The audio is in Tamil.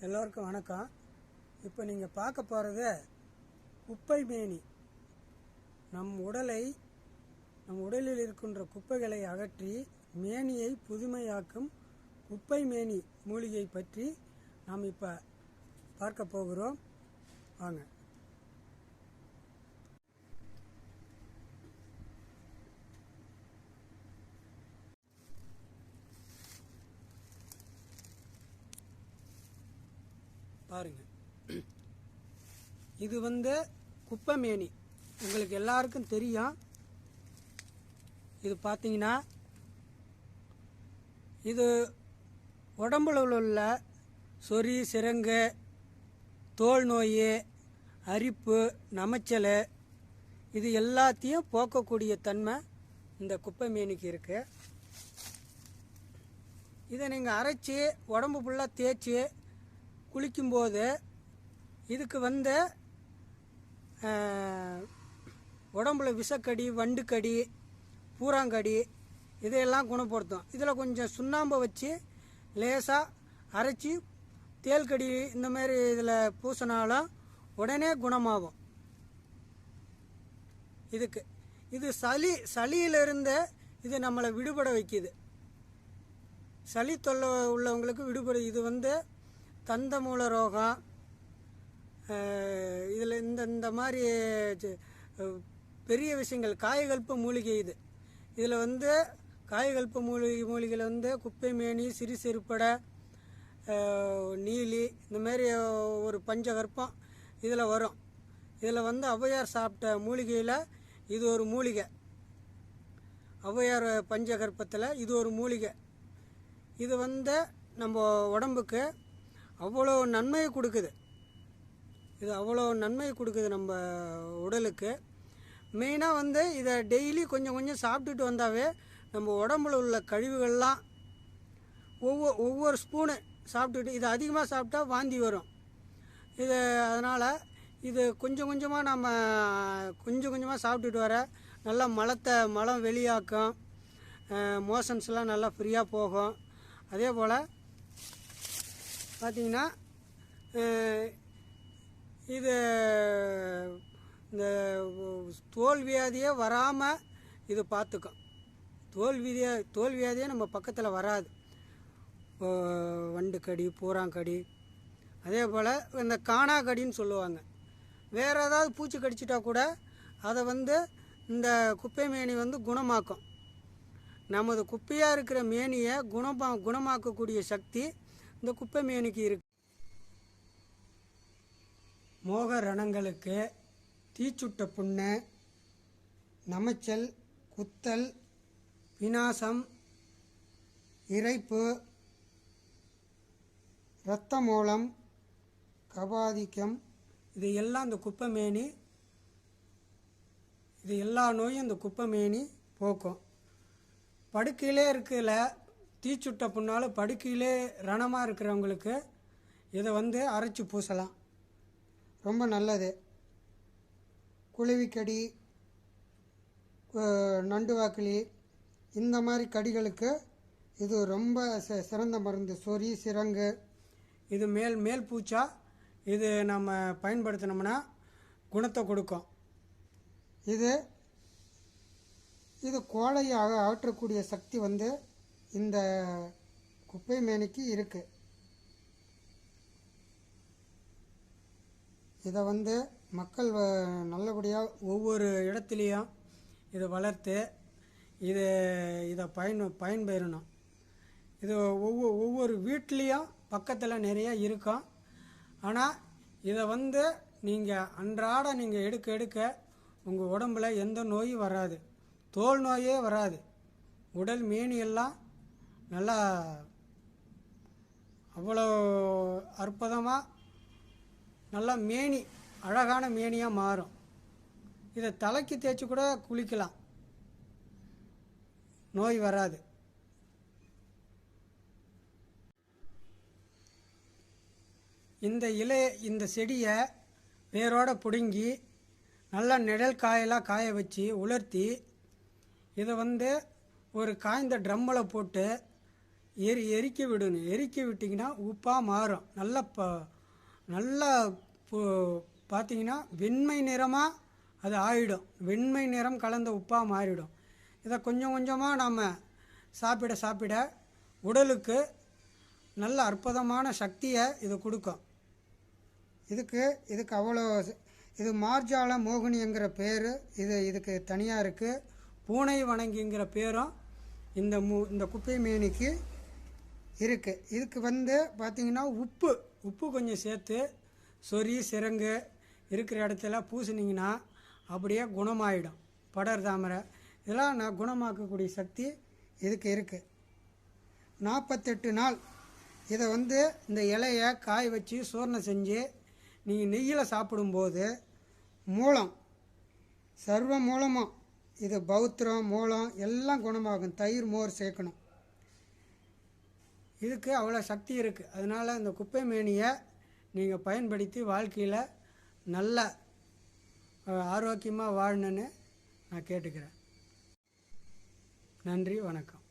எல்லோருக்கும் வணக்கம். இப்போ நீங்கள் பார்க்க போகிறது குப்பை மேனி. நம் உடலில் இருக்கின்ற குப்பைகளை அகற்றி மேனியை புதுமையாக்கும் குப்பை மேனி மூலிகை பற்றி நாம் இப்போ பார்க்க போகிறோம். வாங்க. பாருங்க, இது குப்பை மேனி. உங்களுக்கு எல்லாருக்கும் தெரியும். இது பார்த்தீங்கன்னா இது உடம்புல உள்ள சொறி, சிரங்கு, தோல் நோய், அரிப்பு, நமைச்சல் இது எல்லாத்தையும் போக்கக்கூடிய தன்மை இந்த குப்பை மேனிக்கு இருக்கு. இதை நீங்கள் அரைச்சி உடம்பு ஃபுல்லாக தேய்ச்சி குளிக்கும்போது இதுக்கு உடம்புல விஷக்கடி, வண்டுக்கடி, பூராங்கடி இதையெல்லாம் குணப்படுத்தும். இதில் கொஞ்சம் சுண்ணாம்பை வச்சு லேசாக அரைச்சி தேல்கடி இந்த மாதிரி இதில் பூசினாலும் உடனே குணமாகும். இது சளியிலிருந்து இது நம்மளை விடுபட வைக்குது. சளி தொல்லை உள்ளவங்களுக்கு விடுபடு. இது தந்த மூல ரோகம், இதில் இந்த மாதிரி பெரிய விஷயங்கள். காயகல்ப மூலிகை இதில் காயகல்ப மூலிகையில் குப்பை மேனி, சிறு சிறுப்படை, நீலி இந்த மாதிரி ஒரு பஞ்சகற்பம் இதில் வரும். இதில் ஔவையார் சாப்பிட்ட மூலிகையில் இது ஒரு மூலிகை. ஔவையார் பஞ்சகற்பத்தில் இது ஒரு மூலிகை. இது நம்ம உடம்புக்கு அவ்வளோ நன்மையை கொடுக்குது. நம்ம உடலுக்கு. மெயினாக இதை டெய்லி கொஞ்சம் கொஞ்சம் சாப்பிட்டுட்டு வந்தாவே நம்ம உடம்புல உள்ள கழிவுகள்லாம் ஒவ்வொரு ஸ்பூனு சாப்பிட்டுட்டு, இது அதிகமாக சாப்பிட்டா வாந்தி வரும். அதனால் இது கொஞ்சம் கொஞ்சமாக சாப்பிட்டுட்டு வர நல்லா மலம் வெளியாக்கும். மோஷன்ஸ்லாம் நல்லா ஃப்ரீயாக போகும். அதே போல் பார்த்திங்கன்னா இது இந்த தோல் வியாதியே வராமல் இது பார்த்துக்கும். தோல் வியாதியே நம்ம பக்கத்தில் வராது. வண்டுக்கடி, பூராங்கடி, அதே போல் இந்த காணாக்கடின்னு சொல்லுவாங்க. வேறு ஏதாவது பூச்சி கடிச்சிட்டா கூட அதை இந்த குப்பை மேனி குணமாக்கும். நமது குப்பையாக இருக்கிற மேனியை குணமாக்கக்கூடிய சக்தி இந்த குப்பை மேனிக்கு இருக்கு. மோக ரணங்களுக்கு, தீச்சுட்ட புண்ணு, நமைச்சல், குத்தல், விநாசம், இறைப்பு, இரத்த மூலம், கபாதிக்கம் இது எல்லாம் இந்த குப்பை மேனி, இது எல்லா நோயும் இந்த குப்பை மேனி போக்கும். படுக்கையிலே இருக்கல தீச்சுட்ட புண்ணால் படுக்கையிலே ரணமாக இருக்கிறவங்களுக்கு இதை அரைச்சி பூசலாம். ரொம்ப நல்லது. குளவிக்கடி, நண்டு வாக்கிலி இந்த மாதிரி கடிகளுக்கு இது ரொம்ப சிறந்த மருந்து. சொறி, சிரங்கு இது மேல் பூச்சா இது நம்ம பயன்படுத்தினோம்னா குணத்தை கொடுக்கும். இது கோழையை அகற்றக்கூடிய சக்தி இந்த குப்பை மேனிக்கு இருக்குது. இதை மக்கள் நல்லபடியாக ஒவ்வொரு இடத்துலையும் இதை வளர்த்து இதை பயன்பெறணும். இது ஒவ்வொரு வீட்லேயும் பக்கத்தில் நிறைய இருக்கும். ஆனால் இதை நீங்கள் அன்றாட நீங்கள் எடுக்க உங்கள் உடம்புல எந்த நோயும் வராது. தோல் நோயே வராது. உடல் மேனியெல்லாம் நல்லா அவ்வளோ அற்புதமாக நல்லா மேனி அழகான மேனியாக மாறும். இதை தலைக்கு தேய்ச்சி கூட குளிக்கலாம், நோய் வராது. இந்த செடியை வேரோட பிடுங்கி நல்லா நிழல் காயெல்லாம் காய வச்சு உலர்த்தி இதை ஒரு காய்ந்த ட்ரம்மில் போட்டு எரிக்க விடணும். எரிக்க விட்டிங்கன்னா உப்பாக மாறும். நல்லா பார்த்தீங்கன்னா வெண்மை நிறமாக அது ஆகிடும். வெண்மை நிறம் கலந்த உப்பாக மாறிடும். இதை கொஞ்சம் கொஞ்சமாக நாம் சாப்பிட உடலுக்கு நல்ல அற்புதமான சக்தியை இது கொடுக்கும். இதுக்கு அவ்வளோ இது மார்ஜால மோகினிங்கிற பேர் இதுக்கு தனியாக இருக்குது. பூனை வணங்கிங்கிற பேரும் இந்த குப்பை மேனிக்கு இருக்குது. இதுக்கு பார்த்திங்கன்னா உப்பு கொஞ்சம் சேர்த்து சொறி சிரங்கு இருக்கிற இடத்துல பூசினீங்கன்னா அப்படியே குணமாயிடும். படர் தாமரை இதெல்லாம் குணமாக்கக்கூடிய சக்தி இதுக்கு இருக்குது. 48 நாள் இதை இந்த இலையை காய வச்சு சூர்ணம் செஞ்சு நீங்கள் நெய்யில் சாப்பிடும்போது மூலம் சர்வ மூலமும் இது பௌத்திரம் மூலம் எல்லாம் குணமாகும். தயிர் மோர் சேர்க்கணும். இதுக்கு அவ்வளோ சக்தி இருக்குது. அதனால் இந்த குப்பை மேனியை நீங்கள் பயன்படுத்தி வாழ்க்கையில் நல்ல ஆரோக்கியமாக வாழணுன்னு நான் கேட்டுக்கிறேன். நன்றி, வணக்கம்.